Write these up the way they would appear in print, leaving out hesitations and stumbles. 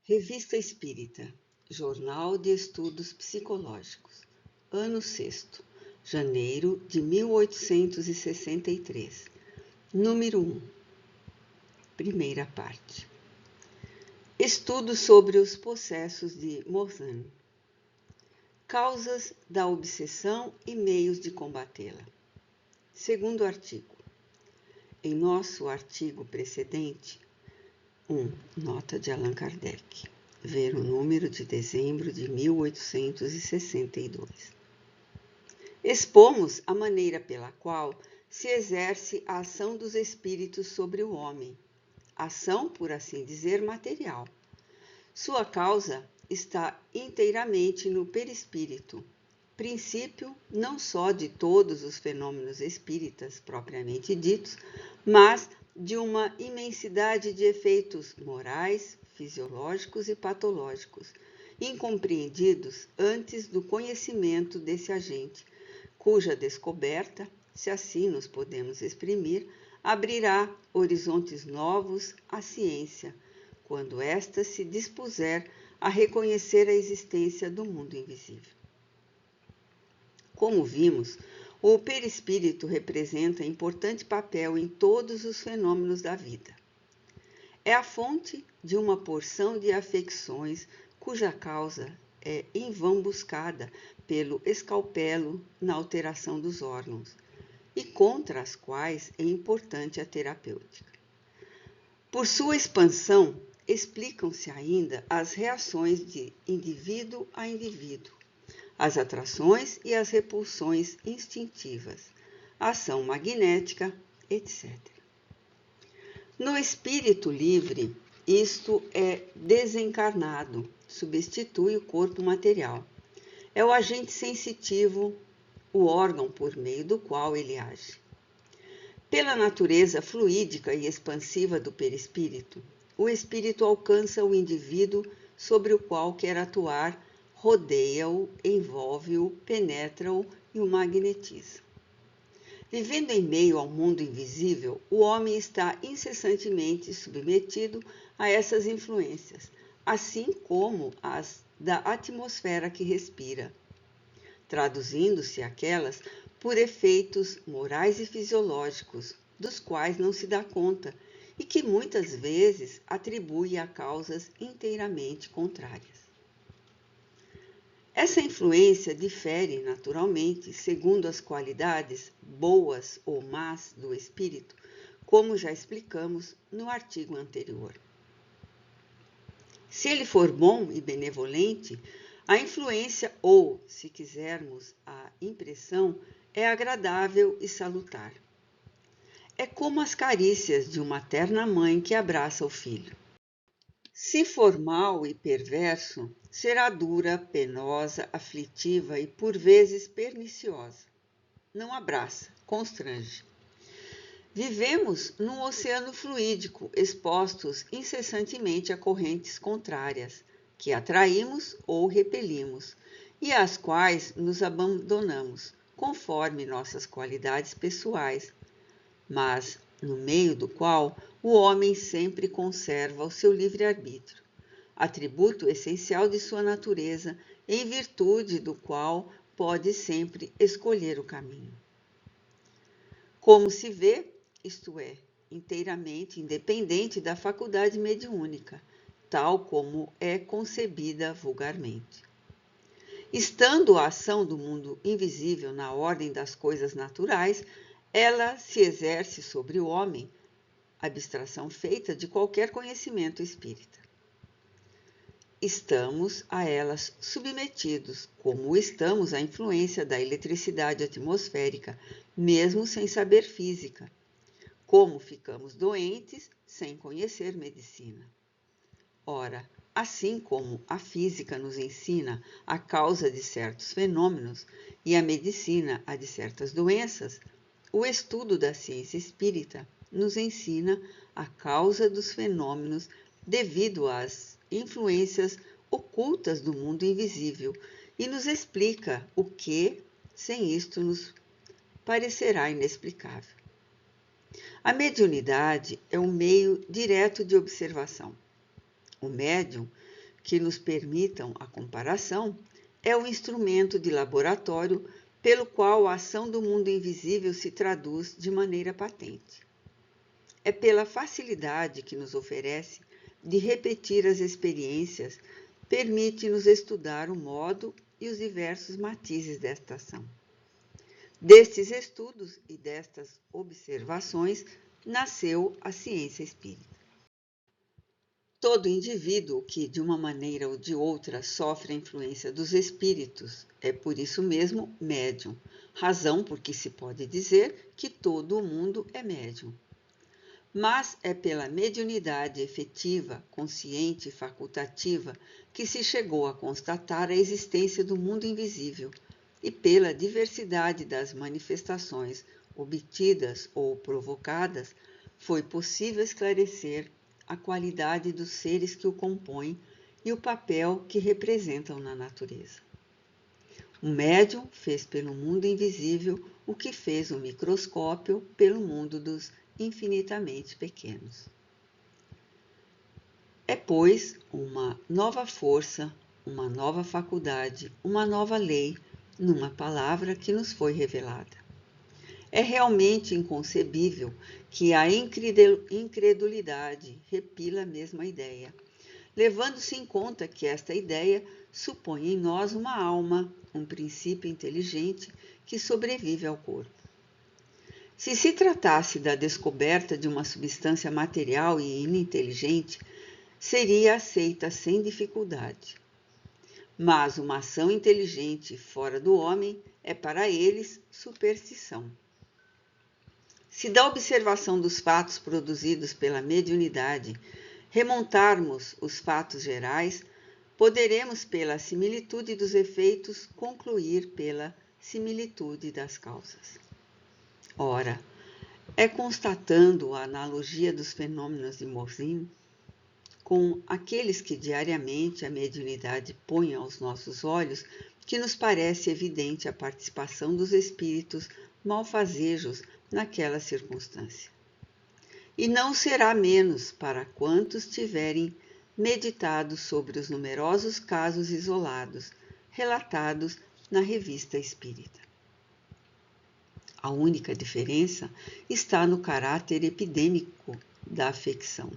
Revista Espírita, Jornal de Estudos Psicológicos, ano 6º, janeiro de 1863, número 1, primeira parte. Estudo sobre os possessos de Morzan. Causas da obsessão e meios de combatê-la. Segundo artigo. Em nosso artigo precedente, 1. Nota de Allan Kardec. Ver o número de dezembro de 1862. Expomos a maneira pela qual se exerce a ação dos espíritos sobre o homem, ação, por assim dizer, material. Sua causa está inteiramente no perispírito, princípio não só de todos os fenômenos espíritas propriamente ditos, mas de uma imensidade de efeitos morais, fisiológicos e patológicos, incompreendidos antes do conhecimento desse agente, cuja descoberta, se assim nos podemos exprimir, abrirá horizontes novos à ciência, quando esta se dispuser a reconhecer a existência do mundo invisível. Como vimos, o perispírito representa importante papel em todos os fenômenos da vida. É a fonte de uma porção de afecções cuja causa é em vão buscada pelo escalpelo na alteração dos órgãos e contra as quais é importante a terapêutica. Por sua expansão, explicam-se ainda as reações de indivíduo a indivíduo, as atrações e as repulsões instintivas, a ação magnética, etc. No espírito livre, isto é desencarnado, substitui o corpo material. É o agente sensitivo, o órgão por meio do qual ele age. Pela natureza fluídica e expansiva do perispírito, o espírito alcança o indivíduo sobre o qual quer atuar, rodeia-o, envolve-o, penetra-o e o magnetiza. Vivendo em meio ao mundo invisível, o homem está incessantemente submetido a essas influências, assim como as da atmosfera que respira, traduzindo-se aquelas por efeitos morais e fisiológicos, dos quais não se dá conta e que muitas vezes atribui a causas inteiramente contrárias. Essa influência difere, naturalmente, segundo as qualidades boas ou más do espírito, como já explicamos no artigo anterior. Se ele for bom e benevolente, a influência ou, se quisermos, a impressão é agradável e salutar. É como as carícias de uma terna mãe que abraça o filho. Se for mau e perverso, será dura, penosa, aflitiva e por vezes perniciosa. Não abraça, constrange. Vivemos num oceano fluídico, expostos incessantemente a correntes contrárias, que atraímos ou repelimos, e às quais nos abandonamos, conforme nossas qualidades pessoais, mas no meio do qual o homem sempre conserva o seu livre-arbítrio, atributo essencial de sua natureza, em virtude do qual pode sempre escolher o caminho. Como se vê, isto é, inteiramente independente da faculdade mediúnica, tal como é concebida vulgarmente. Estando a ação do mundo invisível na ordem das coisas naturais, ela se exerce sobre o homem, abstração feita de qualquer conhecimento espírita. Estamos a elas submetidos, como estamos à influência da eletricidade atmosférica, mesmo sem saber física, como ficamos doentes sem conhecer medicina. Ora, assim como a física nos ensina a causa de certos fenômenos e a medicina a de certas doenças, o estudo da ciência espírita nos ensina a causa dos fenômenos devido às influências ocultas do mundo invisível e nos explica o que, sem isto, nos parecerá inexplicável. A mediunidade é um meio direto de observação. O médium que nos permitam a comparação, é o instrumento de laboratório pelo qual a ação do mundo invisível se traduz de maneira patente. É pela facilidade que nos oferece de repetir as experiências, permite-nos estudar o modo e os diversos matizes desta ação. Destes estudos e destas observações nasceu a ciência espírita. Todo indivíduo que, de uma maneira ou de outra, sofre a influência dos espíritos é, por isso mesmo, médium, razão por que se pode dizer que todo o mundo é médium. Mas é pela mediunidade efetiva, consciente e facultativa que se chegou a constatar a existência do mundo invisível e pela diversidade das manifestações obtidas ou provocadas foi possível esclarecer a qualidade dos seres que o compõem e o papel que representam na natureza. O médium fez pelo mundo invisível o que fez o microscópio pelo mundo dos infinitamente pequenos. É, pois, uma nova força, uma nova faculdade, uma nova lei, numa palavra que nos foi revelada. É realmente inconcebível que a incredulidade repila a mesma ideia, levando-se em conta que esta ideia supõe em nós uma alma, um princípio inteligente que sobrevive ao corpo. Se se tratasse da descoberta de uma substância material e ininteligente, seria aceita sem dificuldade. Mas uma ação inteligente fora do homem é para eles superstição. Se da observação dos fatos produzidos pela mediunidade remontarmos os fatos gerais, poderemos, pela similitude dos efeitos, concluir pela similitude das causas. Ora, é constatando a analogia dos fenômenos de Morzine com aqueles que diariamente a mediunidade põe aos nossos olhos que nos parece evidente a participação dos espíritos malfazejos naquela circunstância. E não será menos para quantos tiverem meditado sobre os numerosos casos isolados relatados na Revista Espírita. A única diferença está no caráter epidêmico da afecção.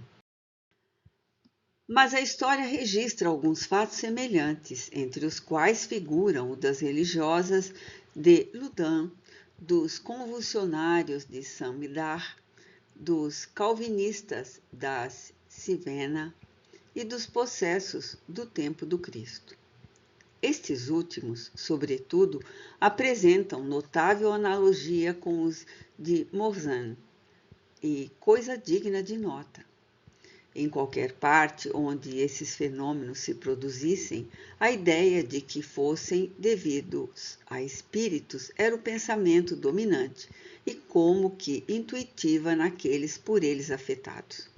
Mas a história registra alguns fatos semelhantes, entre os quais figuram o das religiosas de Loudun, dos convulsionários de Saint-Médard, dos calvinistas da Civena e dos possessos do tempo do Cristo. Estes últimos, sobretudo, apresentam notável analogia com os de Morzine e coisa digna de nota. Em qualquer parte onde esses fenômenos se produzissem, a ideia de que fossem devidos a espíritos era o pensamento dominante e como que intuitiva naqueles por eles afetados.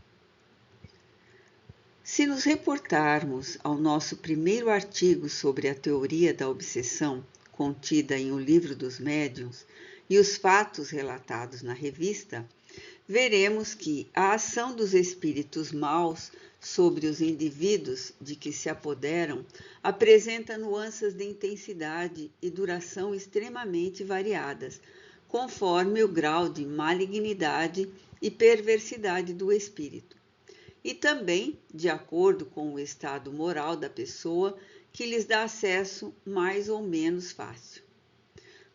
Se nos reportarmos ao nosso primeiro artigo sobre a teoria da obsessão, contida em O Livro dos Médiuns, e os fatos relatados na revista, veremos que a ação dos espíritos maus sobre os indivíduos de que se apoderam apresenta nuances de intensidade e duração extremamente variadas, conforme o grau de malignidade e perversidade do espírito, e também de acordo com o estado moral da pessoa que lhes dá acesso mais ou menos fácil.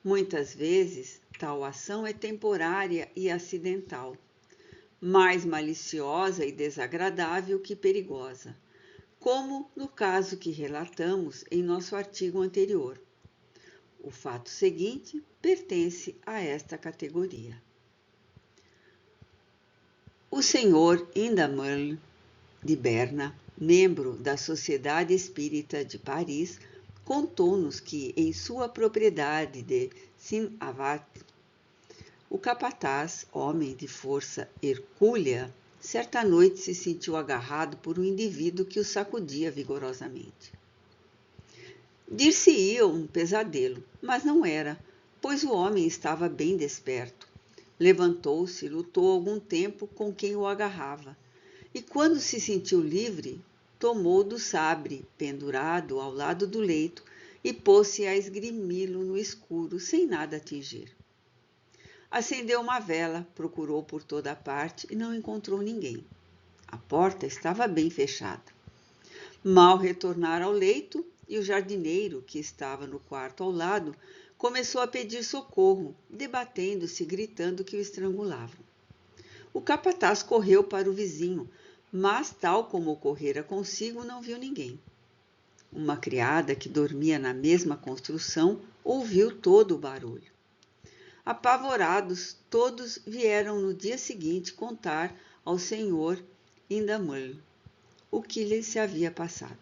Muitas vezes, tal ação é temporária e acidental, mais maliciosa e desagradável que perigosa, como no caso que relatamos em nosso artigo anterior. O fato seguinte pertence a esta categoria. O Sr. Indamerle de Berna, membro da Sociedade Espírita de Paris, contou-nos que, em sua propriedade de Saint-Avat, o capataz, homem de força hercúlea, certa noite se sentiu agarrado por um indivíduo que o sacudia vigorosamente. Dir-se-ia um pesadelo, mas não era, pois o homem estava bem desperto. Levantou-se e lutou algum tempo com quem o agarrava, e quando se sentiu livre, tomou do sabre pendurado ao lado do leito e pôs-se a esgrimi-lo no escuro, sem nada atingir. Acendeu uma vela, procurou por toda a parte e não encontrou ninguém. A porta estava bem fechada. Mal retornara ao leito e o jardineiro, que estava no quarto ao lado, começou a pedir socorro, debatendo-se e gritando que o estrangulavam. O capataz correu para o vizinho, mas, tal como ocorrera consigo, não viu ninguém. Uma criada que dormia na mesma construção ouviu todo o barulho. Apavorados, todos vieram no dia seguinte contar ao senhor Indamul o que lhe se havia passado.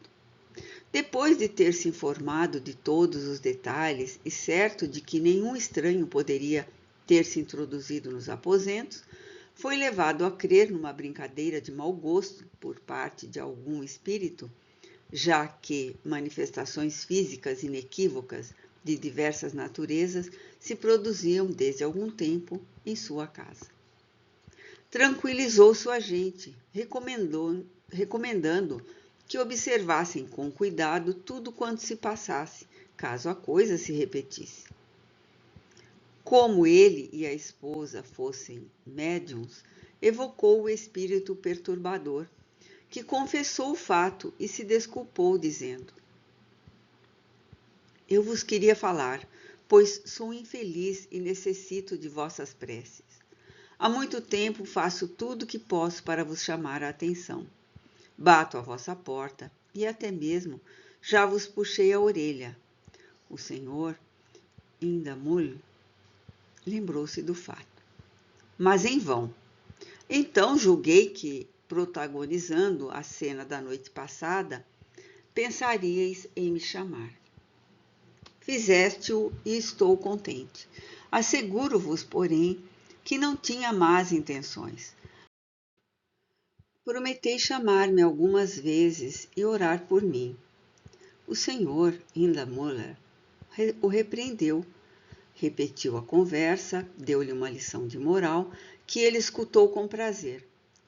Depois de ter se informado de todos os detalhes e certo de que nenhum estranho poderia ter se introduzido nos aposentos, foi levado a crer numa brincadeira de mau gosto por parte de algum espírito, já que manifestações físicas inequívocas de diversas naturezas se produziam desde algum tempo em sua casa. Tranquilizou sua gente, recomendando que observassem com cuidado tudo quanto se passasse, caso a coisa se repetisse. Como ele e a esposa fossem médiuns, evocou o espírito perturbador, que confessou o fato e se desculpou, dizendo: Eu vos queria falar, pois sou infeliz e necessito de vossas preces. Há muito tempo faço tudo o que posso para vos chamar a atenção. Bato à vossa porta e até mesmo já vos puxei a orelha. O senhor Indamul lembrou-se do fato, mas em vão. Então julguei que, protagonizando a cena da noite passada, pensaríeis em me chamar. Fizeste-o e estou contente. Asseguro-vos, porém, que não tinha más intenções. Prometei chamar-me algumas vezes e orar por mim. O senhor Indamul o repreendeu. Repetiu a conversa, deu-lhe uma lição de moral, que ele escutou com prazer.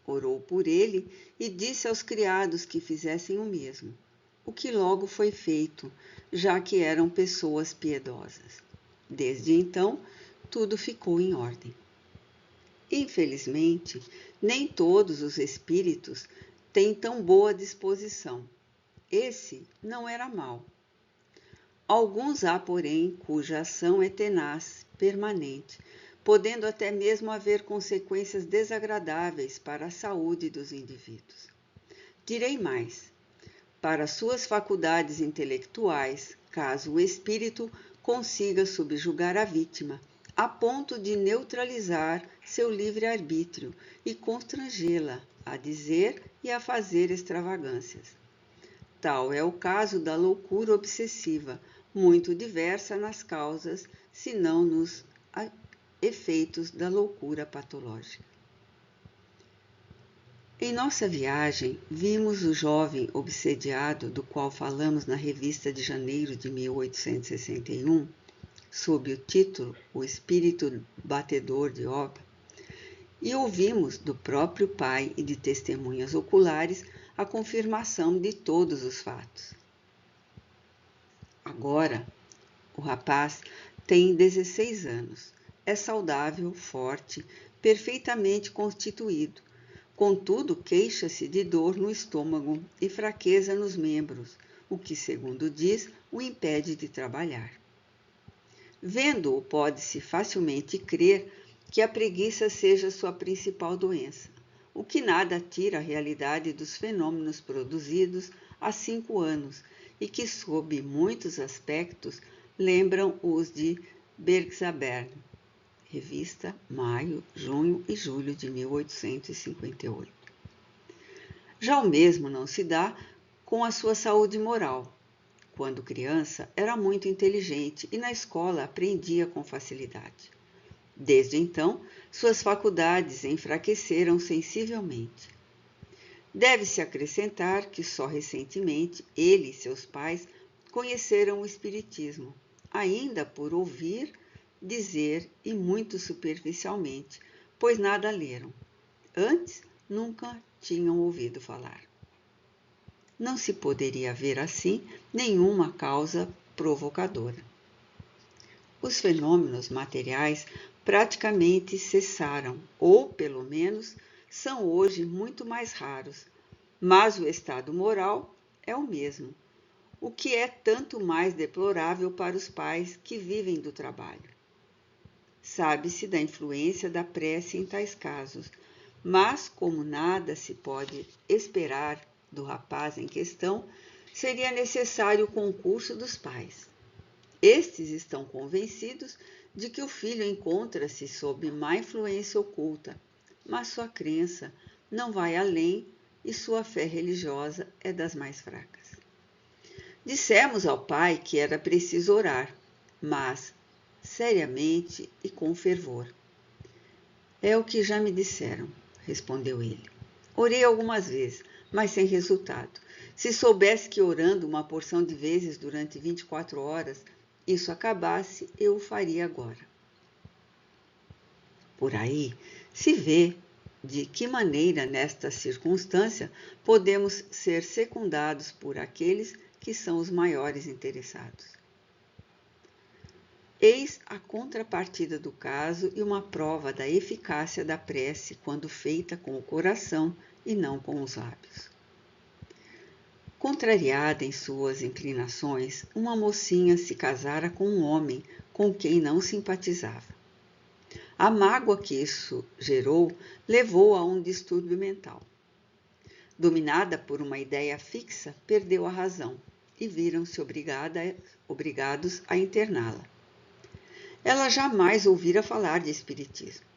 Orou por ele e disse aos criados que fizessem o mesmo, o que logo foi feito, já que eram pessoas piedosas. Desde então, tudo ficou em ordem. Infelizmente, nem todos os espíritos têm tão boa disposição. Esse não era mau. Alguns há, porém, cuja ação é tenaz, permanente, podendo até mesmo haver consequências desagradáveis para a saúde dos indivíduos. Direi mais: para suas faculdades intelectuais, caso o espírito consiga subjugar a vítima, a ponto de neutralizar seu livre-arbítrio e constrangê-la a dizer e a fazer extravagâncias. Tal é o caso da loucura obsessiva, muito diversa nas causas, se não nos efeitos da loucura patológica. Em nossa viagem, vimos o jovem obsediado, do qual falamos na revista de janeiro de 1861, sob o título O Espírito Batedor de Obra, e ouvimos do próprio pai e de testemunhas oculares a confirmação de todos os fatos. Agora, o rapaz tem 16 anos, é saudável, forte, perfeitamente constituído. Contudo, queixa-se de dor no estômago e fraqueza nos membros, o que, segundo diz, o impede de trabalhar. Vendo-o, pode-se facilmente crer que a preguiça seja sua principal doença, o que nada tira a realidade dos fenômenos produzidos há 5 anos e que, sob muitos aspectos, lembram os de Bergzabern, revista, maio, junho e julho de 1858. Já o mesmo não se dá com a sua saúde moral. Quando criança, era muito inteligente e na escola aprendia com facilidade. Desde então, suas faculdades enfraqueceram sensivelmente. Deve-se acrescentar que só recentemente ele e seus pais conheceram o Espiritismo, ainda por ouvir, dizer e muito superficialmente, pois nada leram. Antes, nunca tinham ouvido falar. não se poderia ver assim nenhuma causa provocadora. Os fenômenos materiais praticamente cessaram, ou, pelo menos, são hoje muito mais raros, mas o estado moral é o mesmo, o que é tanto mais deplorável para os pais que vivem do trabalho. Sabe-se da influência da prece em tais casos, mas como nada se pode esperar do rapaz em questão, seria necessário o concurso dos pais. Estes estão convencidos de que o filho encontra-se sob má influência oculta, mas sua crença não vai além e sua fé religiosa é das mais fracas. Dissemos ao pai que era preciso orar, mas seriamente e com fervor. É o que já me disseram, respondeu ele. Orei algumas vezes, mas sem resultado. Se soubesse que orando uma porção de vezes durante 24 horas, isso acabasse, eu o faria agora. Por aí se vê de que maneira, nesta circunstância, podemos ser secundados por aqueles que são os maiores interessados. Eis a contrapartida do caso e uma prova da eficácia da prece quando feita com o coração e não com os lábios. Contrariada em suas inclinações, uma mocinha se casara com um homem com quem não simpatizava. A mágoa que isso gerou levou a um distúrbio mental. Dominada por uma ideia fixa, perdeu a razão e viram-se obrigados a interná-la. Ela jamais ouvira falar de espiritismo.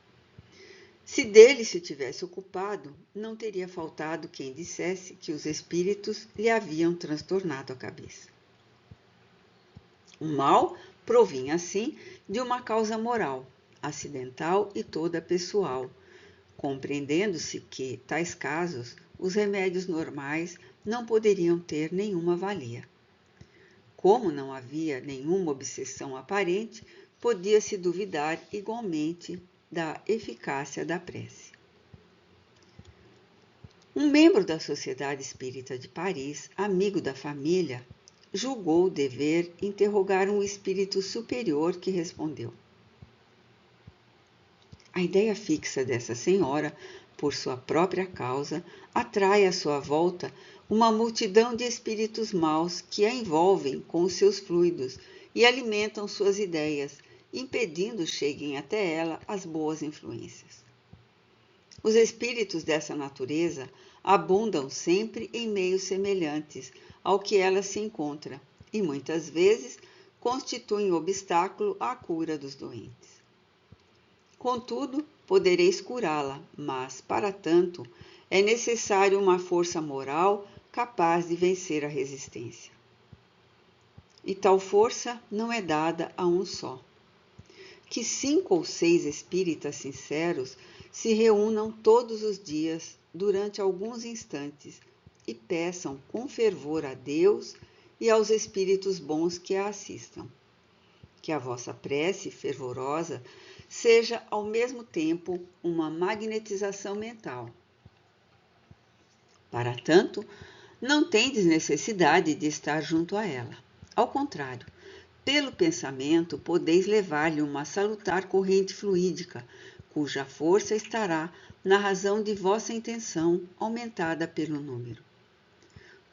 Se dele se tivesse ocupado, não teria faltado quem dissesse que os espíritos lhe haviam transtornado a cabeça. O mal provinha, assim, de uma causa moral, acidental e toda pessoal, compreendendo-se que, tais casos, os remédios normais não poderiam ter nenhuma valia. Como não havia nenhuma obsessão aparente, podia-se duvidar igualmente da eficácia da prece. Um membro da Sociedade Espírita de Paris, amigo da família, julgou dever interrogar um espírito superior que respondeu. A ideia fixa dessa senhora, por sua própria causa, atrai à sua volta uma multidão de espíritos maus que a envolvem com os seus fluidos e alimentam suas ideias, impedindo cheguem até ela as boas influências. Os espíritos dessa natureza abundam sempre em meios semelhantes ao que ela se encontra e muitas vezes constituem obstáculo à cura dos doentes. Contudo, podereis curá-la, mas, para tanto, é necessário uma força moral capaz de vencer a resistência. E tal força não é dada a um só. Que 5 ou 6 espíritas sinceros se reúnam todos os dias durante alguns instantes e peçam com fervor a Deus e aos espíritos bons que a assistam. Que a vossa prece fervorosa seja ao mesmo tempo uma magnetização mental. Para tanto, não tendes necessidade de estar junto a ela. Ao contrário, pelo pensamento podeis levar-lhe uma salutar corrente fluídica, cuja força estará na razão de vossa intenção, aumentada pelo número.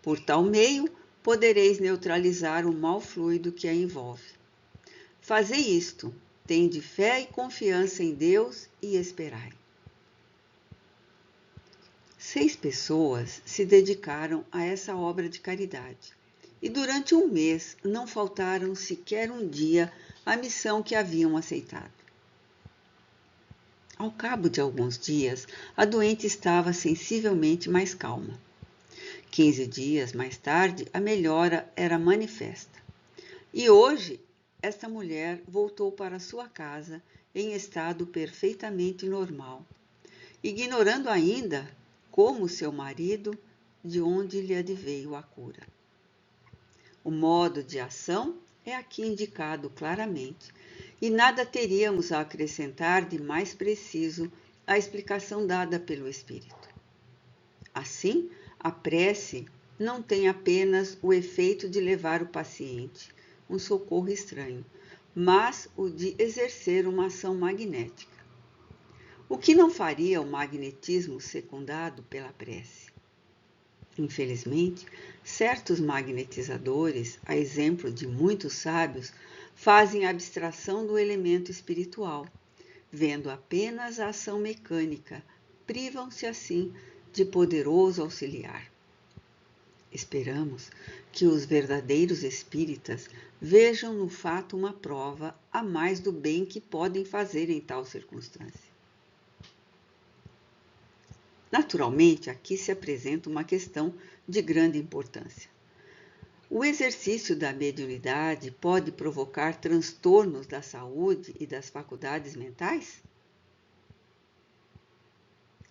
Por tal meio, podereis neutralizar o mau fluido que a envolve. Fazei isto, tende fé e confiança em Deus e esperai. 6 pessoas se dedicaram a essa obra de caridade. E durante um mês não faltaram sequer um dia à missão que haviam aceitado. Ao cabo de alguns dias, a doente estava sensivelmente mais calma. 15 dias mais tarde, a melhora era manifesta. E hoje, esta mulher voltou para sua casa em estado perfeitamente normal, ignorando ainda, como seu marido, de onde lhe adveio a cura. O modo de ação é aqui indicado claramente, e nada teríamos a acrescentar de mais preciso à explicação dada pelo Espírito. Assim, a prece não tem apenas o efeito de levar o paciente um socorro estranho, mas o de exercer uma ação magnética. O que não faria o magnetismo secundado pela prece? Infelizmente, certos magnetizadores, a exemplo de muitos sábios, fazem abstração do elemento espiritual, vendo apenas a ação mecânica, privam-se assim de poderoso auxiliar. Esperamos que os verdadeiros espíritas vejam no fato uma prova a mais do bem que podem fazer em tal circunstância. Naturalmente, aqui se apresenta uma questão de grande importância. O exercício da mediunidade pode provocar transtornos da saúde e das faculdades mentais?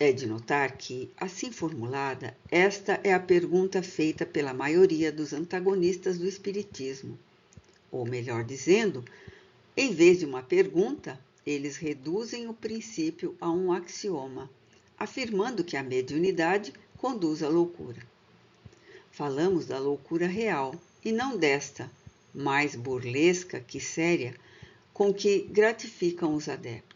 É de notar que, assim formulada, esta é a pergunta feita pela maioria dos antagonistas do Espiritismo. Ou melhor dizendo, em vez de uma pergunta, eles reduzem o princípio a um axioma, afirmando que a mediunidade conduz à loucura. Falamos da loucura real e não desta, mais burlesca que séria, com que gratificam os adeptos.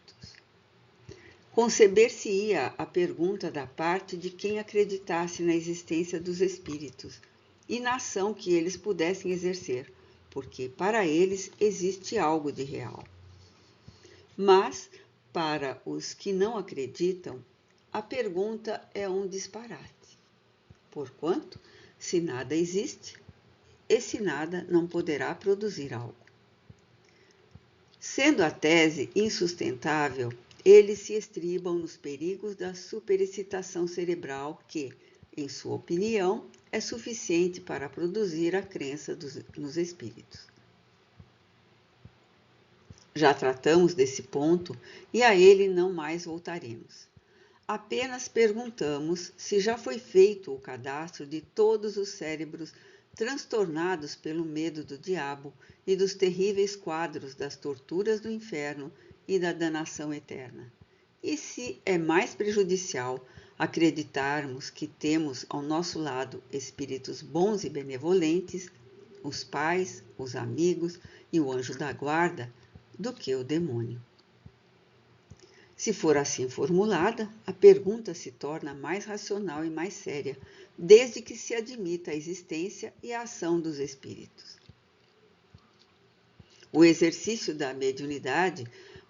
Conceber-se-ia a pergunta da parte de quem acreditasse na existência dos espíritos e na ação que eles pudessem exercer, porque para eles existe algo de real. Mas, para os que não acreditam, a pergunta é um disparate. Porquanto, se nada existe, esse nada não poderá produzir algo. Sendo a tese insustentável, eles se estribam nos perigos da superexcitação cerebral que, em sua opinião, é suficiente para produzir a crença nos espíritos. Já tratamos desse ponto e a ele não mais voltaremos. Apenas perguntamos se já foi feito o cadastro de todos os cérebros transtornados pelo medo do diabo e dos terríveis quadros das torturas do inferno e da danação eterna. E se é mais prejudicial acreditarmos que temos ao nosso lado espíritos bons e benevolentes, os pais, os amigos e o anjo da guarda, do que o demônio. Se for assim formulada, a pergunta se torna mais racional e mais séria, desde que se admita a existência e a ação dos espíritos. O exercício da mediunidade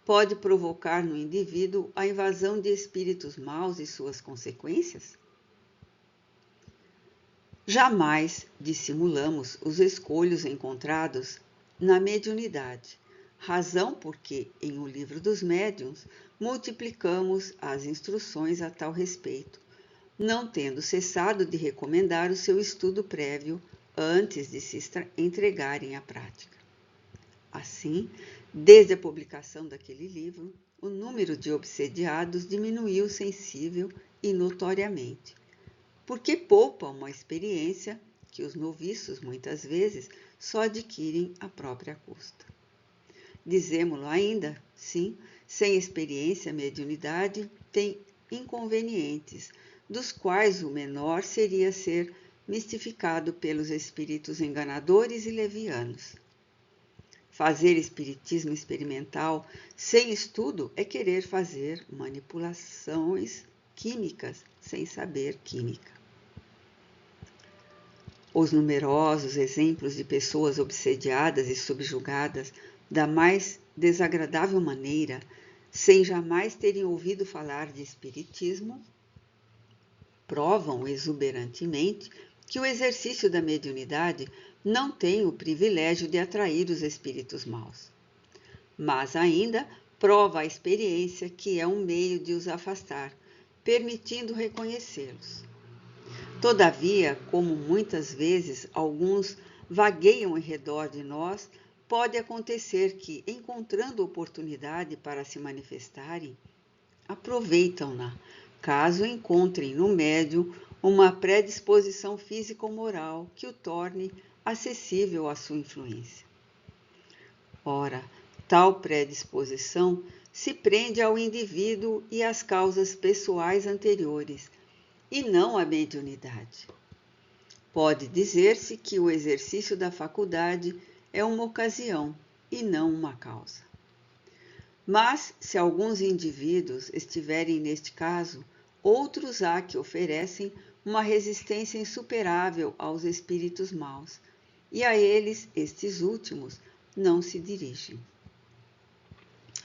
pode provocar no indivíduo a invasão de espíritos maus e suas consequências? Jamais dissimulamos os escolhos encontrados na mediunidade, razão porque, em O Livro dos Médiuns, multiplicamos as instruções a tal respeito, não tendo cessado de recomendar o seu estudo prévio antes de se entregarem à prática. Assim, desde a publicação daquele livro, o número de obsediados diminuiu sensível e notoriamente, porque poupa uma experiência que os noviços, muitas vezes, só adquirem à própria custa. Dizemo-lo ainda, sim, sem experiência, a mediunidade tem inconvenientes, dos quais o menor seria ser mistificado pelos espíritos enganadores e levianos. Fazer espiritismo experimental sem estudo é querer fazer manipulações químicas sem saber química. Os numerosos exemplos de pessoas obsediadas e subjugadas da mais desagradável maneira, sem jamais terem ouvido falar de espiritismo, provam exuberantemente que o exercício da mediunidade não tem o privilégio de atrair os espíritos maus, mas ainda prova a experiência que é um meio de os afastar, permitindo reconhecê-los. Todavia, como muitas vezes alguns vagueiam em redor de nós, pode acontecer que, encontrando oportunidade para se manifestarem, aproveitam-na, caso encontrem no médium uma predisposição físico-moral que o torne acessível à sua influência. Ora, tal predisposição se prende ao indivíduo e às causas pessoais anteriores, e não à mediunidade. Pode dizer-se que o exercício da faculdade é uma ocasião e não uma causa. Mas, se alguns indivíduos estiverem neste caso, outros há que oferecem uma resistência insuperável aos espíritos maus, e a eles, estes últimos, não se dirigem.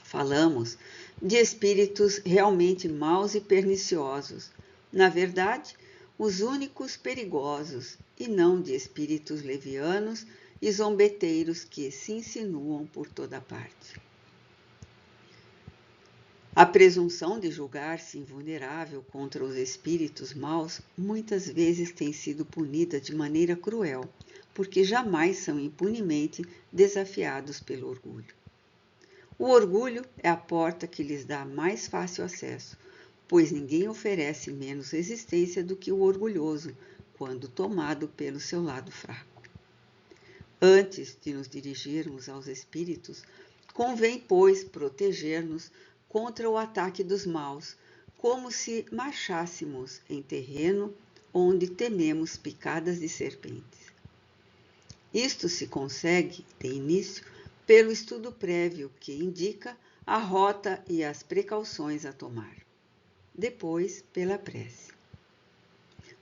Falamos de espíritos realmente maus e perniciosos, na verdade, os únicos perigosos, e não de espíritos levianos e zombeteiros que se insinuam por toda parte. A presunção de julgar-se invulnerável contra os espíritos maus muitas vezes tem sido punida de maneira cruel, porque jamais são impunemente desafiados pelo orgulho. O orgulho é a porta que lhes dá mais fácil acesso, pois ninguém oferece menos resistência do que o orgulhoso, quando tomado pelo seu lado fraco. Antes de nos dirigirmos aos espíritos, convém, pois, proteger-nos contra o ataque dos maus, como se marchássemos em terreno onde tememos picadas de serpentes. Isto se consegue, de início, pelo estudo prévio que indica a rota e as precauções a tomar. Depois, pela prece.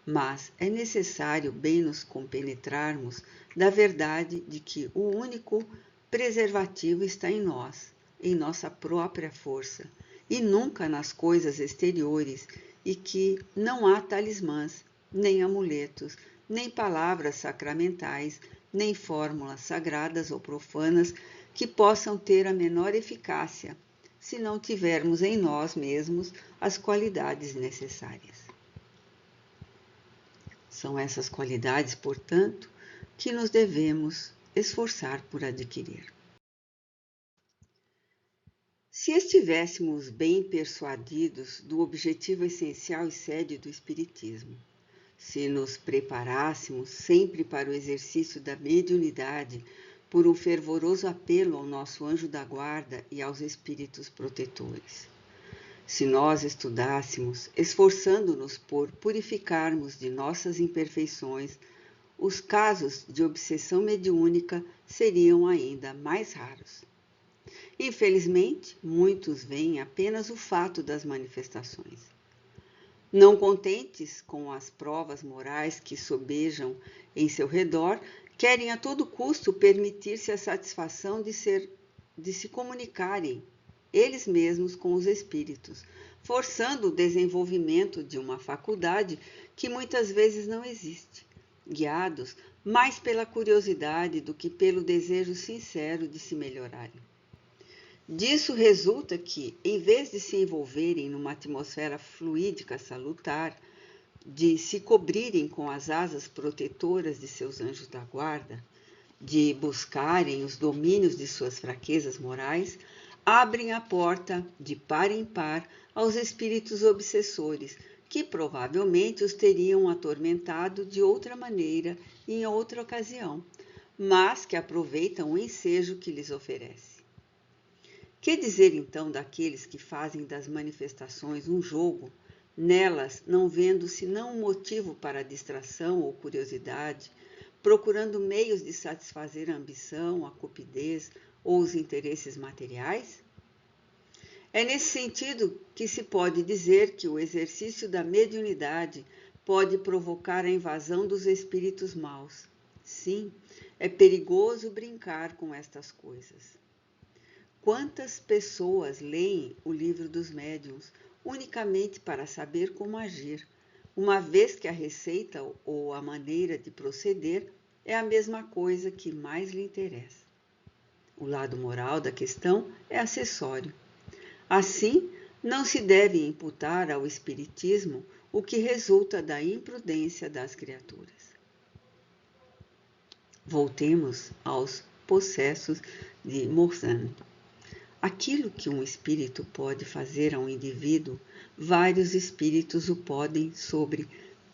Mas é necessário bem nos compenetrarmos da verdade de que o único preservativo está em nós, em nossa própria força, e nunca nas coisas exteriores, e que não há talismãs, nem amuletos, nem palavras sacramentais, nem fórmulas sagradas ou profanas que possam ter a menor eficácia, se não tivermos em nós mesmos as qualidades necessárias. São essas qualidades, portanto, que nos devemos esforçar por adquirir. Se estivéssemos bem persuadidos do objetivo essencial e sede do Espiritismo, se nos preparássemos sempre para o exercício da mediunidade por um fervoroso apelo ao nosso anjo da guarda e aos espíritos protetores, se nós estudássemos, esforçando-nos por purificarmos de nossas imperfeições, os casos de obsessão mediúnica seriam ainda mais raros. Infelizmente, muitos veem apenas o fato das manifestações. Não contentes com as provas morais que sobejam em seu redor, querem a todo custo permitir-se a satisfação de se comunicarem eles mesmos com os espíritos, forçando o desenvolvimento de uma faculdade que muitas vezes não existe, guiados mais pela curiosidade do que pelo desejo sincero de se melhorarem. Disso resulta que, em vez de se envolverem numa atmosfera fluídica salutar, de se cobrirem com as asas protetoras de seus anjos da guarda, de buscarem os domínios de suas fraquezas morais, abrem a porta de par em par aos espíritos obsessores, que provavelmente os teriam atormentado de outra maneira e em outra ocasião, mas que aproveitam o ensejo que lhes oferece. Que dizer então daqueles que fazem das manifestações um jogo, nelas não vendo senão um motivo para a distração ou curiosidade, procurando meios de satisfazer a ambição, a cupidez ou os interesses materiais? É nesse sentido que se pode dizer que o exercício da mediunidade pode provocar a invasão dos espíritos maus. Sim, é perigoso brincar com estas coisas. Quantas pessoas leem o livro dos médiuns unicamente para saber como agir, uma vez que a receita ou a maneira de proceder é a mesma coisa que mais lhe interessa. O lado moral da questão é acessório. Assim, não se deve imputar ao espiritismo o que resulta da imprudência das criaturas. Voltemos aos possessos de Morzan. Aquilo que um espírito pode fazer a um indivíduo, vários espíritos o podem sobre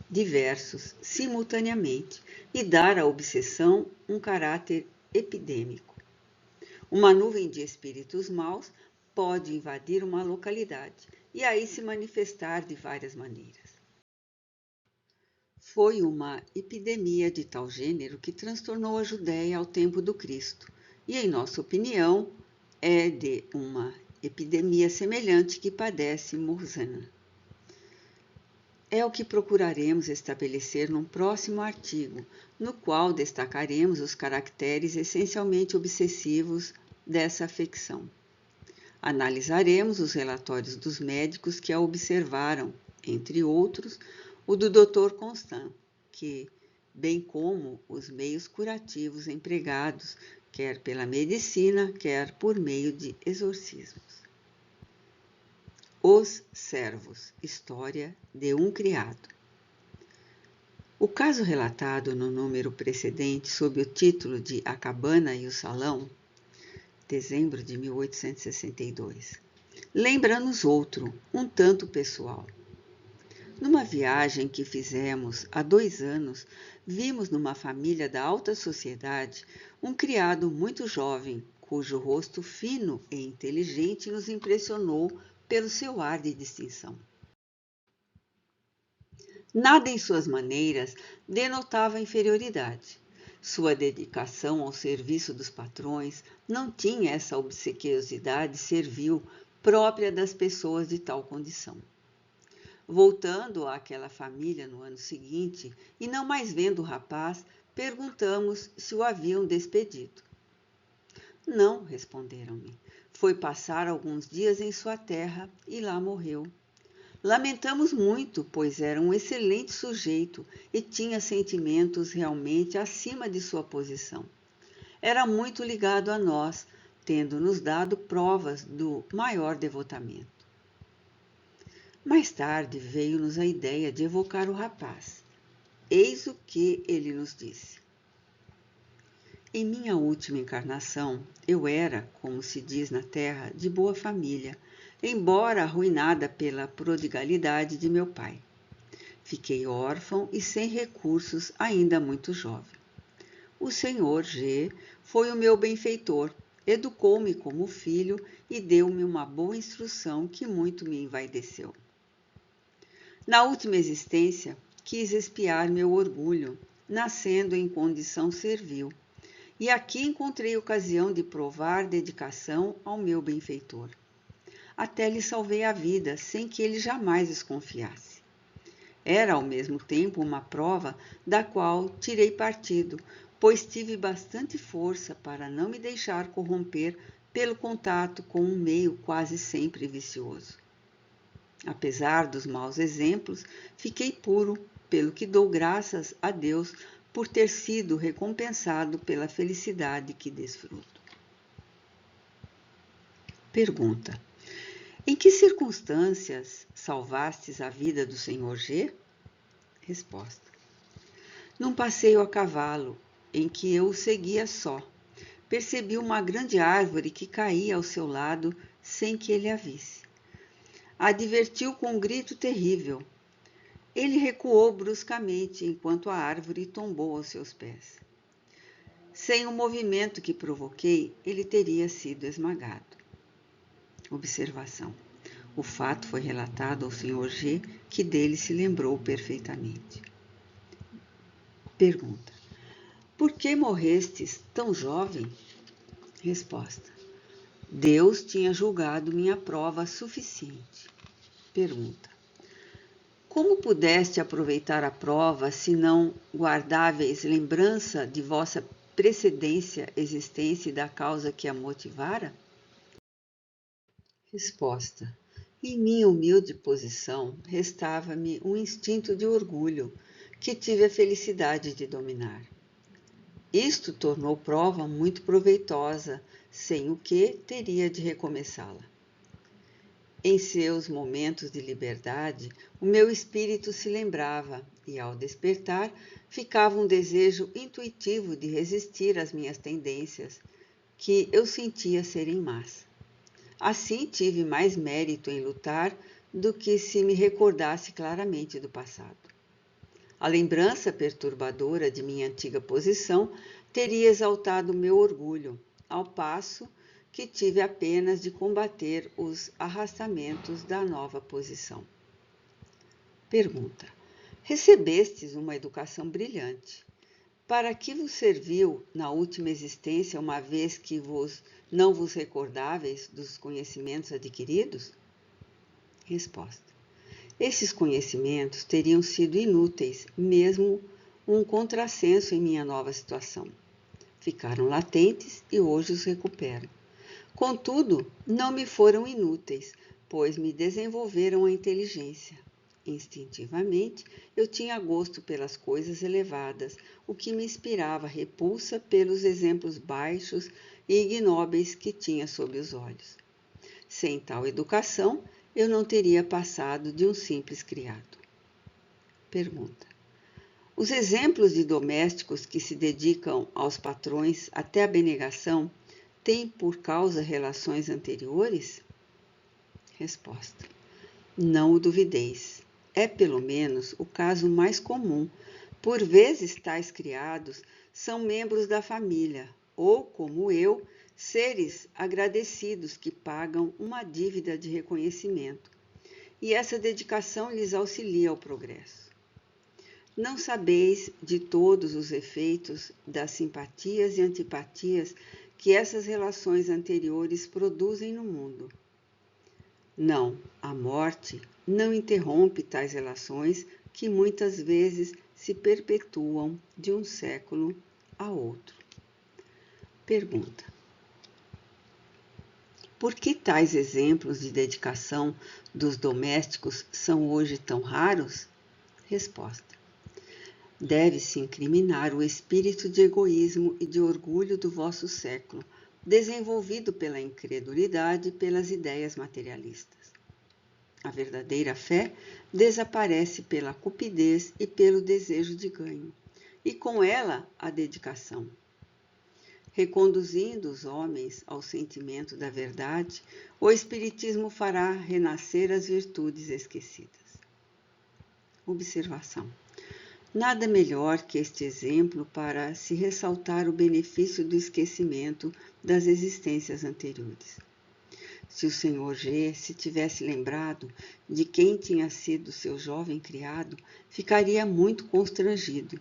diversos, simultaneamente, e dar à obsessão um caráter epidêmico. Uma nuvem de espíritos maus pode invadir uma localidade e aí se manifestar de várias maneiras. Foi uma epidemia de tal gênero que transtornou a Judéia ao tempo do Cristo, e, em nossa opinião, é de uma epidemia semelhante que padece Murzana. É o que procuraremos estabelecer num próximo artigo, no qual destacaremos os caracteres essencialmente obsessivos dessa afecção. Analisaremos os relatórios dos médicos que a observaram, entre outros, o do Dr. Constant, que, bem como os meios curativos empregados, quer pela medicina, quer por meio de exorcismos. Os servos, história de um criado. O caso relatado no número precedente sob o título de A Cabana e o Salão, dezembro de 1862, lembra-nos outro, um tanto pessoal. Numa viagem que fizemos há 2 anos, vimos numa família da alta sociedade um criado muito jovem, cujo rosto fino e inteligente nos impressionou pelo seu ar de distinção. Nada em suas maneiras denotava inferioridade. Sua dedicação ao serviço dos patrões não tinha essa obsequiosidade servil própria das pessoas de tal condição. Voltando àquela família no ano seguinte e não mais vendo o rapaz, perguntamos se o haviam despedido. Não, responderam-me. Foi passar alguns dias em sua terra e lá morreu. Lamentamos muito, pois era um excelente sujeito e tinha sentimentos realmente acima de sua posição. Era muito ligado a nós, tendo nos dado provas do maior devotamento. Mais tarde veio-nos a ideia de evocar o rapaz. Eis o que ele nos disse. Em minha última encarnação, eu era, como se diz na terra, de boa família, embora arruinada pela prodigalidade de meu pai. Fiquei órfão e sem recursos ainda muito jovem. O senhor G. foi o meu benfeitor, educou-me como filho e deu-me uma boa instrução que muito me envaideceu. Na última existência, quis expiar meu orgulho, nascendo em condição servil, e aqui encontrei ocasião de provar dedicação ao meu benfeitor. Até lhe salvei a vida, sem que ele jamais desconfiasse. Era, ao mesmo tempo, uma prova da qual tirei partido, pois tive bastante força para não me deixar corromper pelo contato com um meio quase sempre vicioso. Apesar dos maus exemplos, fiquei puro, pelo que dou graças a Deus por ter sido recompensado pela felicidade que desfruto. Pergunta: em que circunstâncias salvastes a vida do Sr. G? Resposta: num passeio a cavalo, em que eu o seguia só. Percebi uma grande árvore que caía ao seu lado sem que ele a visse. Advertiu com um grito terrível. Ele recuou bruscamente enquanto a árvore tombou aos seus pés. Sem o movimento que provoquei, ele teria sido esmagado. Observação: o fato foi relatado ao Sr. G, que dele se lembrou perfeitamente. Pergunta: por que morrestes tão jovem? Resposta: Deus tinha julgado minha prova suficiente. Pergunta: como pudeste aproveitar a prova, se não guardáveis lembrança de vossa precedência, existência e da causa que a motivara? Resposta: em minha humilde posição, restava-me um instinto de orgulho, que tive a felicidade de dominar. Isto tornou prova muito proveitosa, sem o que teria de recomeçá-la. Em seus momentos de liberdade, o meu espírito se lembrava, e ao despertar, ficava um desejo intuitivo de resistir às minhas tendências, que eu sentia serem más. Assim tive mais mérito em lutar do que se me recordasse claramente do passado. A lembrança perturbadora de minha antiga posição teria exaltado meu orgulho, ao passo que tive apenas de combater os arrastamentos da nova posição. Pergunta: Recebestes uma educação brilhante. Para que vos serviu na última existência, uma vez que não vos recordáveis dos conhecimentos adquiridos? Resposta. Esses conhecimentos teriam sido inúteis, mesmo um contrassenso em minha nova situação. Ficaram latentes e hoje os recupero. Contudo, não me foram inúteis, pois me desenvolveram a inteligência. Instintivamente, eu tinha gosto pelas coisas elevadas, o que me inspirava repulsa pelos exemplos baixos e ignóbeis que tinha sob os olhos. Sem tal educação, eu não teria passado de um simples criado. Pergunta. Os exemplos de domésticos que se dedicam aos patrões até a abnegação têm por causa relações anteriores? Resposta. Não o duvideis. É pelo menos o caso mais comum. Por vezes tais criados são membros da família, ou, como eu, seres agradecidos que pagam uma dívida de reconhecimento, e essa dedicação lhes auxilia ao progresso. Não sabeis de todos os efeitos das simpatias e antipatias que essas relações anteriores produzem no mundo. Não, a morte não interrompe tais relações que muitas vezes se perpetuam de um século a outro. Pergunta. Por que tais exemplos de dedicação dos domésticos são hoje tão raros? Resposta. Deve-se incriminar o espírito de egoísmo e de orgulho do vosso século, desenvolvido pela incredulidade e pelas ideias materialistas. A verdadeira fé desaparece pela cupidez e pelo desejo de ganho, e com ela a dedicação. Reconduzindo os homens ao sentimento da verdade, o Espiritismo fará renascer as virtudes esquecidas. Observação. Nada melhor que este exemplo para se ressaltar o benefício do esquecimento das existências anteriores. Se o Sr. G se tivesse lembrado de quem tinha sido seu jovem criado, ficaria muito constrangido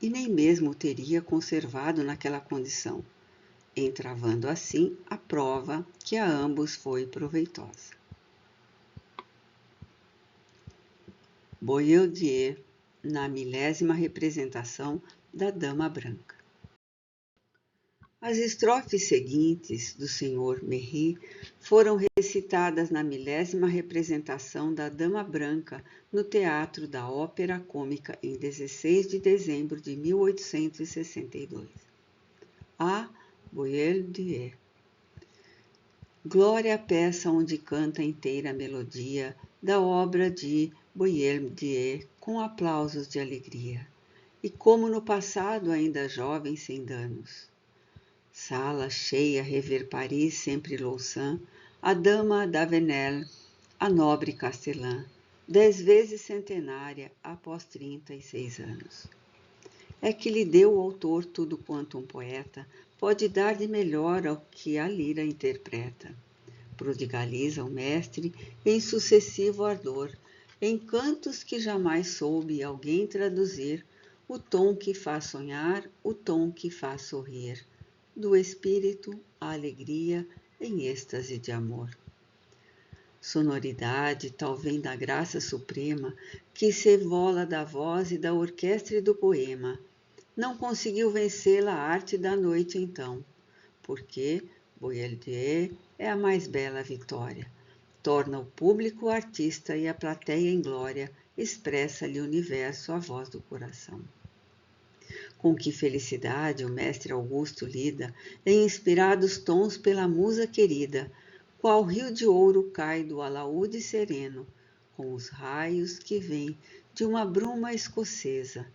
e nem mesmo o teria conservado naquela condição, entravando assim a prova que a ambos foi proveitosa. Boieldieu, na 10ª representação da Dama Branca. As estrofes seguintes do Sr. Méry foram recitadas na 10ª representação da Dama Branca no Teatro da Ópera Cômica em 16 de dezembro de 1862. A. Boieldieu. Glória à peça onde canta inteira a melodia da obra de Boieldieu com aplausos de alegria, e como no passado ainda jovem sem danos. Sala cheia, rever Paris, sempre louçã, a dama d'Avenel, a nobre castelã, 10 vezes centenária após 36 anos. É que lhe deu o autor tudo quanto um poeta pode dar de melhor ao que a lira interpreta. Prodigaliza o mestre em sucessivo ardor, em cantos que jamais soube alguém traduzir, o tom que faz sonhar, o tom que faz sorrir, do espírito à alegria em êxtase de amor. Sonoridade tal vem da graça suprema que se evola da voz e da orquestra e do poema. Não conseguiu vencê-la a arte da noite então, porque Boieldieu é a mais bela vitória. Torna o público artista e a plateia em glória, expressa-lhe o universo a voz do coração. Com que felicidade o mestre Augusto lida, em inspirados tons pela musa querida, qual rio de ouro cai do alaúde sereno, com os raios que vêm de uma bruma escocesa,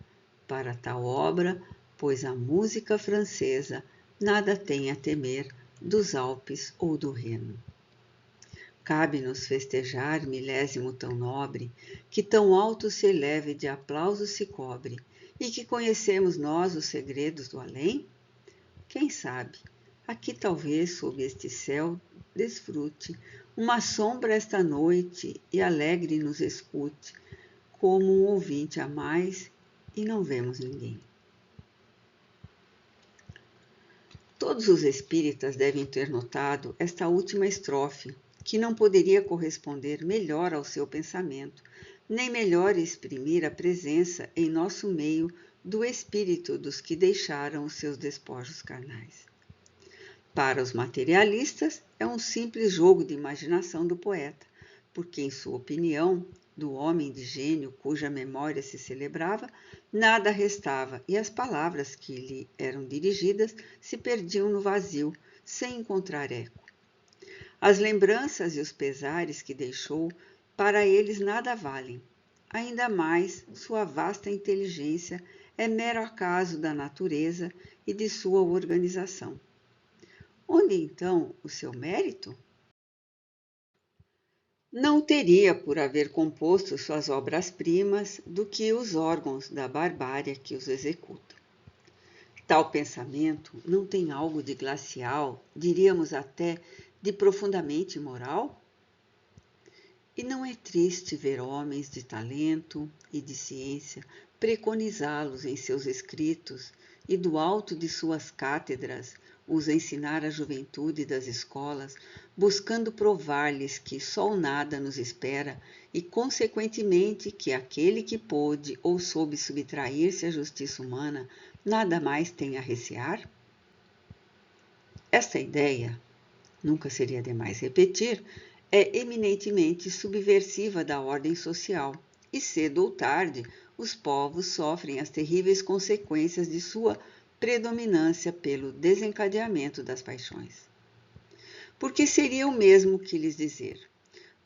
para tal obra, pois a música francesa nada tem a temer dos Alpes ou do Reno. Cabe-nos festejar 1000º tão nobre, que tão alto se eleve e de aplausos se cobre, e que conhecemos nós os segredos do além? Quem sabe, aqui talvez sob este céu desfrute uma sombra esta noite e alegre nos escute, como um ouvinte a mais e não vemos ninguém. Todos os espíritas devem ter notado esta última estrofe, que não poderia corresponder melhor ao seu pensamento, nem melhor exprimir a presença em nosso meio do espírito dos que deixaram os seus despojos carnais. Para os materialistas, é um simples jogo de imaginação do poeta, porque, em sua opinião, do homem de gênio cuja memória se celebrava, nada restava e as palavras que lhe eram dirigidas se perdiam no vazio, sem encontrar eco. As lembranças e os pesares que deixou, para eles nada valem. Ainda mais, sua vasta inteligência é mero acaso da natureza e de sua organização. Onde então o seu mérito? Não teria por haver composto suas obras-primas do que os órgãos da barbárie que os executam. Tal pensamento não tem algo de glacial, diríamos até de profundamente imoral? E não é triste ver homens de talento e de ciência preconizá-los em seus escritos e do alto de suas cátedras os ensinar à juventude das escolas, buscando provar-lhes que só o nada nos espera e, consequentemente, que aquele que pôde ou soube subtrair-se à justiça humana nada mais tem a recear? Esta ideia, nunca seria demais repetir, é eminentemente subversiva da ordem social e, cedo ou tarde, os povos sofrem as terríveis consequências de sua predominância pelo desencadeamento das paixões. Porque seria o mesmo que lhes dizer: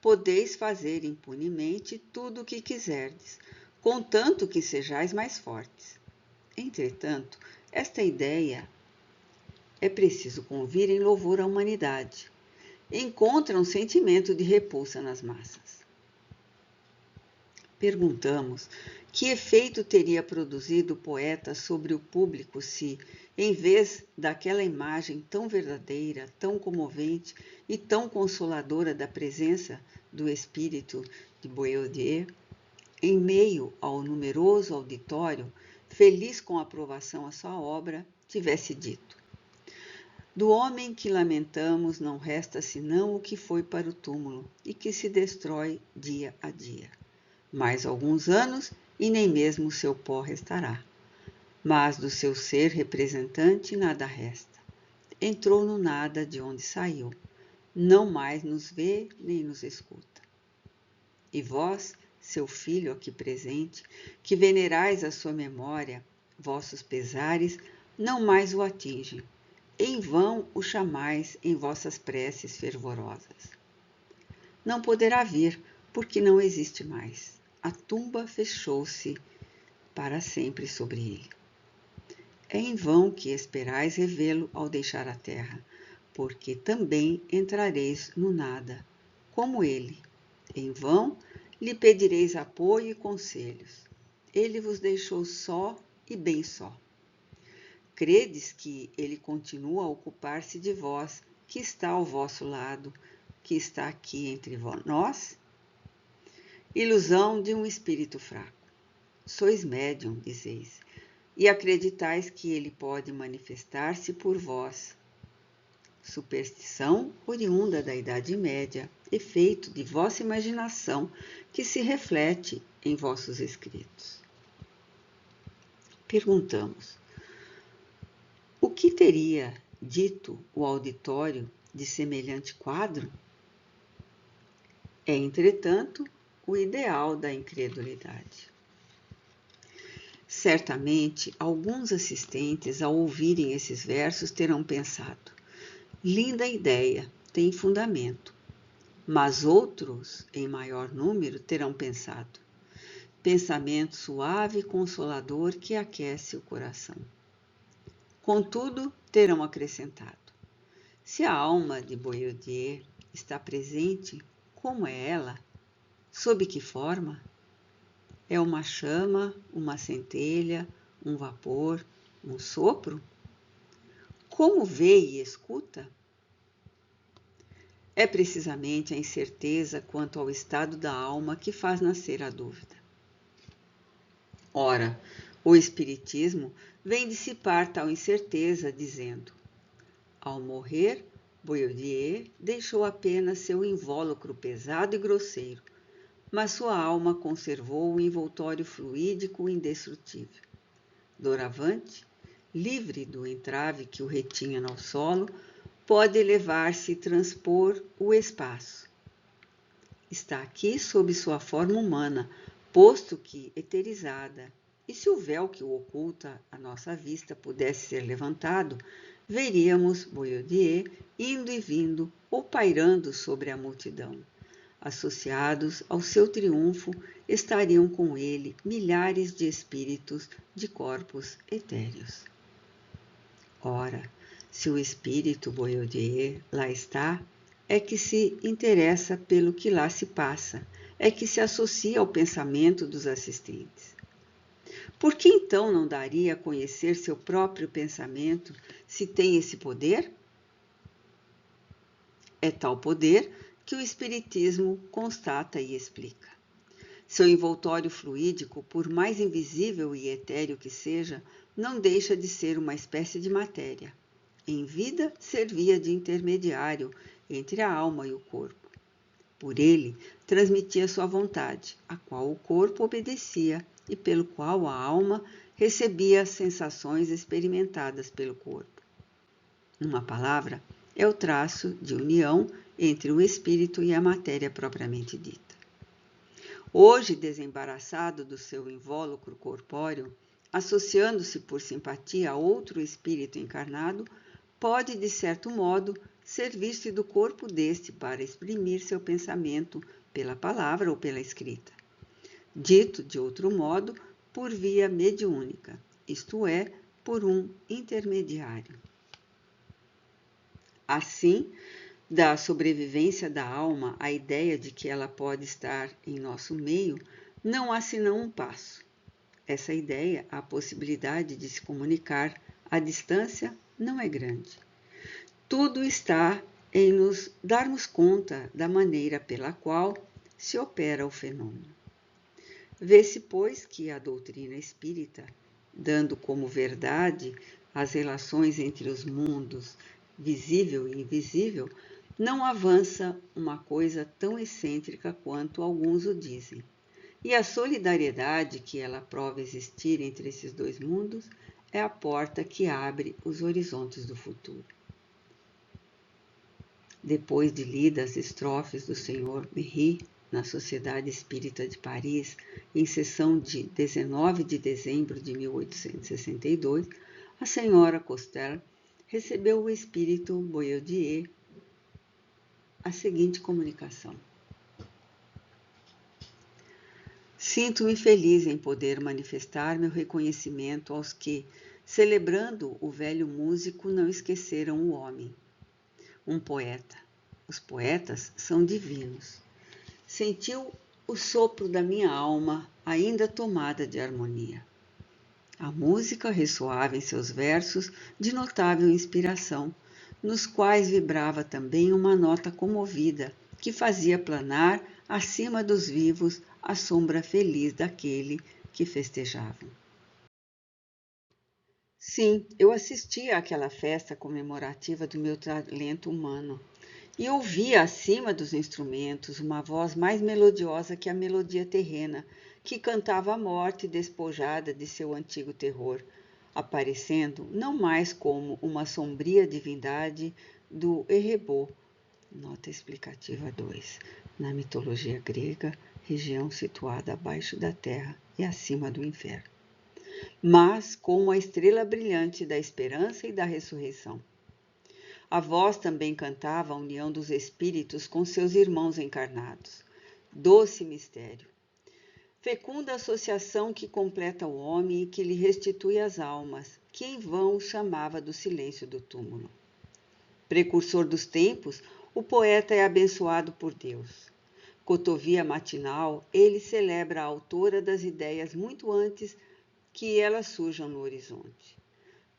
podeis fazer impunemente tudo o que quiserdes, contanto que sejais mais fortes. Entretanto, esta ideia é preciso convir em louvor à humanidade. Encontra um sentimento de repulsa nas massas. Perguntamos que efeito teria produzido o poeta sobre o público se, em vez daquela imagem tão verdadeira, tão comovente e tão consoladora da presença do espírito de Boieldieu, em meio ao numeroso auditório, feliz com a aprovação à sua obra, tivesse dito: do homem que lamentamos não resta senão o que foi para o túmulo e que se destrói dia a dia. Mais alguns anos e nem mesmo o seu pó restará. Mas do seu ser representante nada resta. Entrou no nada de onde saiu. Não mais nos vê nem nos escuta. E vós, seu filho aqui presente, que venerais a sua memória, vossos pesares não mais o atingem. Em vão o chamais em vossas preces fervorosas. Não poderá vir, porque não existe mais. A tumba fechou-se para sempre sobre ele. É em vão que esperais revê-lo ao deixar a terra, porque também entrareis no nada, como ele. Em vão lhe pedireis apoio e conselhos. Ele vos deixou só e bem só. Credes que ele continua a ocupar-se de vós, que está ao vosso lado, que está aqui entre nós? Ilusão de um espírito fraco. Sois médium, dizeis, e acreditais que ele pode manifestar-se por vós. Superstição oriunda da Idade Média, efeito de vossa imaginação que se reflete em vossos escritos. Perguntamos: o que teria dito o auditório de semelhante quadro? É, entretanto, o ideal da incredulidade. Certamente, alguns assistentes, ao ouvirem esses versos, terão pensado: linda ideia, tem fundamento. Mas outros, em maior número, terão pensado: pensamento suave e consolador que aquece o coração. Contudo, terão acrescentado: se a alma de Boieldieu está presente, como é ela? Sob que forma? É uma chama, uma centelha, um vapor, um sopro? Como vê e escuta? É precisamente a incerteza quanto ao estado da alma que faz nascer a dúvida. Ora, o Espiritismo vem dissipar tal incerteza, dizendo: ao morrer, Boieldieu deixou apenas seu invólucro pesado e grosseiro, mas sua alma conservou o envoltório fluídico e indestrutível. Doravante, livre do entrave que o retinha no solo, pode elevar-se e transpor o espaço. Está aqui sob sua forma humana, posto que eterizada, e se o véu que o oculta à nossa vista pudesse ser levantado, veríamos Boieldieu indo e vindo ou pairando sobre a multidão. Associados ao seu triunfo, estariam com ele milhares de espíritos de corpos etéreos. Ora, se o espírito Boieldieu lá está, é que se interessa pelo que lá se passa, é que se associa ao pensamento dos assistentes. Por que então não daria a conhecer seu próprio pensamento, se tem esse poder? É tal poder que o Espiritismo constata e explica. Seu envoltório fluídico, por mais invisível e etéreo que seja, não deixa de ser uma espécie de matéria. Em vida, servia de intermediário entre a alma e o corpo. Por ele, transmitia sua vontade, a qual o corpo obedecia e pelo qual a alma recebia as sensações experimentadas pelo corpo. Numa palavra, é o traço de união entre o espírito e a matéria propriamente dita. Hoje, desembaraçado do seu invólucro corpóreo, associando-se por simpatia a outro espírito encarnado, pode, de certo modo, servir-se do corpo deste para exprimir seu pensamento pela palavra ou pela escrita. Dito de outro modo, por via mediúnica, isto é, por um intermediário. Assim, da sobrevivência da alma à ideia de que ela pode estar em nosso meio, não há senão um passo. Essa ideia, a possibilidade de se comunicar à distância, não é grande. Tudo está em nos darmos conta da maneira pela qual se opera o fenômeno. Vê-se, pois, que a doutrina espírita, dando como verdade as relações entre os mundos visível e invisível, não avança uma coisa tão excêntrica quanto alguns o dizem. E a solidariedade que ela prova existir entre esses dois mundos é a porta que abre os horizontes do futuro. Depois de lidas as estrofes do Sr. Méry na Sociedade Espírita de Paris, em sessão de 19 de dezembro de 1862, a Sra. Costel recebeu o espírito Boieldieu a seguinte comunicação: sinto-me feliz em poder manifestar meu reconhecimento aos que, celebrando o velho músico, não esqueceram o homem. Um poeta. Os poetas são divinos. Sentiu o sopro da minha alma, ainda tomada de harmonia. A música ressoava em seus versos de notável inspiração, nos quais vibrava também uma nota comovida, que fazia planar acima dos vivos a sombra feliz daquele que festejavam. Sim, eu assistia àquela festa comemorativa do meu talento humano e ouvia acima dos instrumentos uma voz mais melodiosa que a melodia terrena, que cantava a morte despojada de seu antigo terror, aparecendo não mais como uma sombria divindade do Erebô, nota explicativa 2, na mitologia grega, região situada abaixo da terra e acima do inferno, mas como a estrela brilhante da esperança e da ressurreição. A voz também cantava a união dos espíritos com seus irmãos encarnados. Doce mistério! Fecunda associação que completa o homem e que lhe restitui as almas, que em vão chamava do silêncio do túmulo. Precursor dos tempos, o poeta é abençoado por Deus. Cotovia matinal, ele celebra a autora das ideias muito antes que elas surjam no horizonte.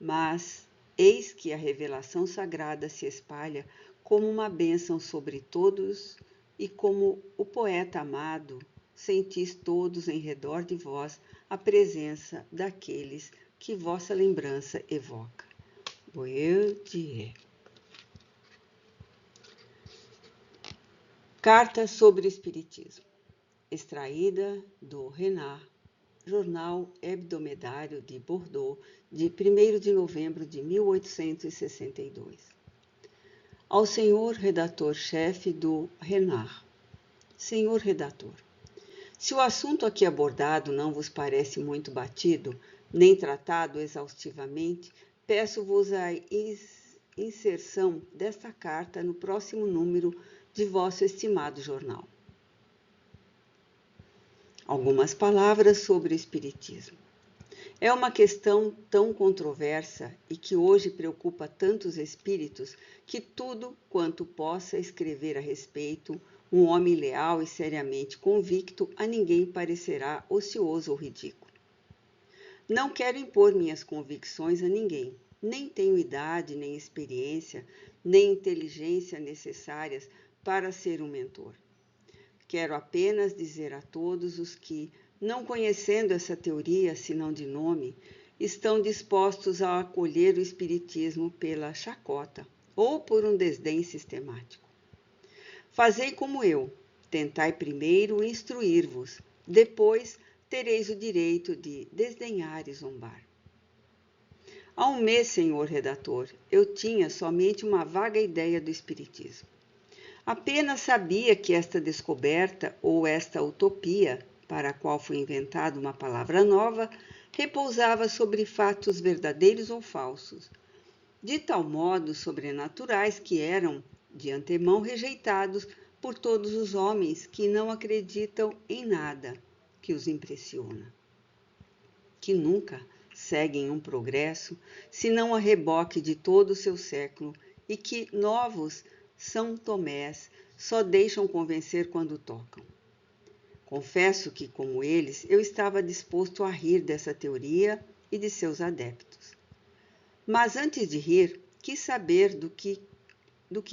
Mas eis que a revelação sagrada se espalha como uma bênção sobre todos e como o poeta amado sentis todos em redor de vós a presença daqueles que vossa lembrança evoca. Boieldieu. Carta sobre o Espiritismo, extraída do Renard, Jornal Hebdomadário de Bordeaux, de 1º de novembro de 1862. Ao senhor redator-chefe do Renard. Senhor redator, se o assunto aqui abordado não vos parece muito batido, nem tratado exaustivamente, peço-vos a inserção desta carta no próximo número de vosso estimado jornal. Algumas palavras sobre o Espiritismo. É uma questão tão controversa e que hoje preocupa tantos espíritos que tudo quanto possa escrever a respeito, um homem leal e seriamente convicto, a ninguém parecerá ocioso ou ridículo. Não quero impor minhas convicções a ninguém, nem tenho idade, nem experiência, nem inteligência necessárias para ser um mentor. Quero apenas dizer a todos os que, não conhecendo essa teoria, senão de nome, estão dispostos a acolher o Espiritismo pela chacota ou por um desdém sistemático. Fazei como eu, tentai primeiro instruir-vos, depois tereis o direito de desdenhar e zombar. Há um mês, senhor redator, eu tinha somente uma vaga ideia do Espiritismo. Apenas sabia que esta descoberta ou esta utopia, para a qual foi inventada uma palavra nova, repousava sobre fatos verdadeiros ou falsos, de tal modo sobrenaturais que eram, de antemão, rejeitados por todos os homens que não acreditam em nada que os impressiona, que nunca seguem um progresso, senão a reboque de todo o seu século, e que novos São Tomés só deixam convencer quando tocam. Confesso que, como eles, eu estava disposto a rir dessa teoria e de seus adeptos. Mas antes de rir, quis saber do que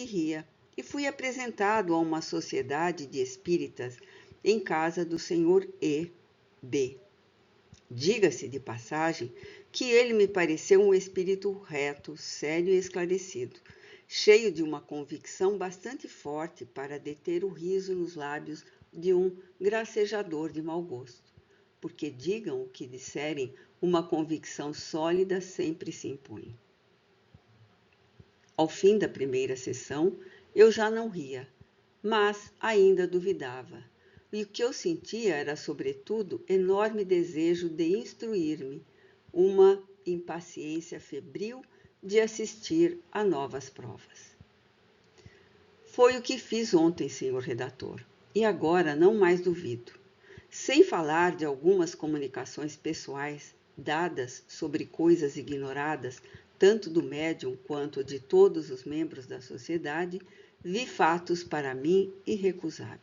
ria, e fui apresentado a uma sociedade de espíritas em casa do senhor E.B. Diga-se de passagem que ele me pareceu um espírito reto, sério e esclarecido, cheio de uma convicção bastante forte para deter o riso nos lábios de um gracejador de mau gosto, porque, digam o que disserem, uma convicção sólida sempre se impõe. Ao fim da primeira sessão, eu já não ria, mas ainda duvidava, e o que eu sentia era, sobretudo, enorme desejo de instruir-me, uma impaciência febril de assistir a novas provas. Foi o que fiz ontem, senhor redator, e agora não mais duvido. Sem falar de algumas comunicações pessoais dadas sobre coisas ignoradas, tanto do médium quanto de todos os membros da sociedade, vi fatos para mim irrecusáveis.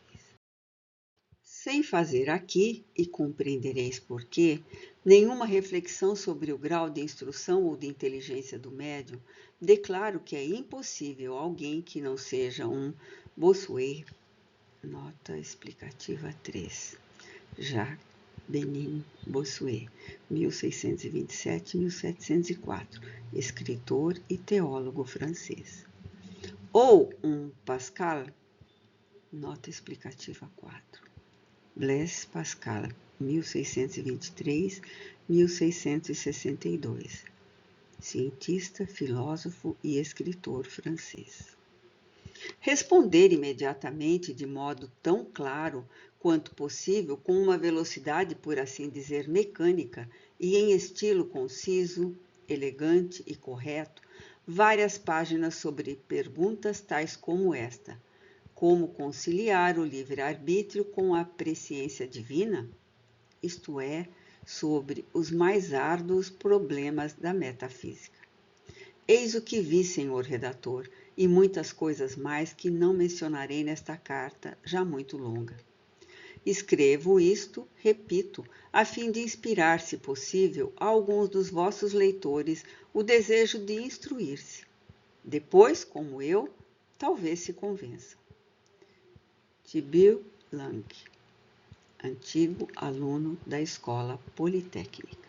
Sem fazer aqui, e compreendereis por quê, nenhuma reflexão sobre o grau de instrução ou de inteligência do médium, declaro que é impossível alguém que não seja um Bossuet, nota explicativa 3, Jacques Benin Bossuet, 1627-1704, escritor e teólogo francês. Ou um Pascal, nota explicativa 4, Blaise Pascal, 1623-1662, cientista, filósofo e escritor francês. Responder imediatamente, de modo tão claro quanto possível, com uma velocidade, por assim dizer, mecânica e em estilo conciso, elegante e correto, várias páginas sobre perguntas tais como esta: como conciliar o livre-arbítrio com a presciência divina? Isto é, sobre os mais árduos problemas da metafísica. Eis o que vi, senhor redator, e muitas coisas mais que não mencionarei nesta carta, já muito longa. Escrevo isto, repito, a fim de inspirar, se possível, a alguns dos vossos leitores o desejo de instruir-se. Depois, como eu, talvez se convençam. Thibaut Lang. antigo aluno da Escola Politécnica.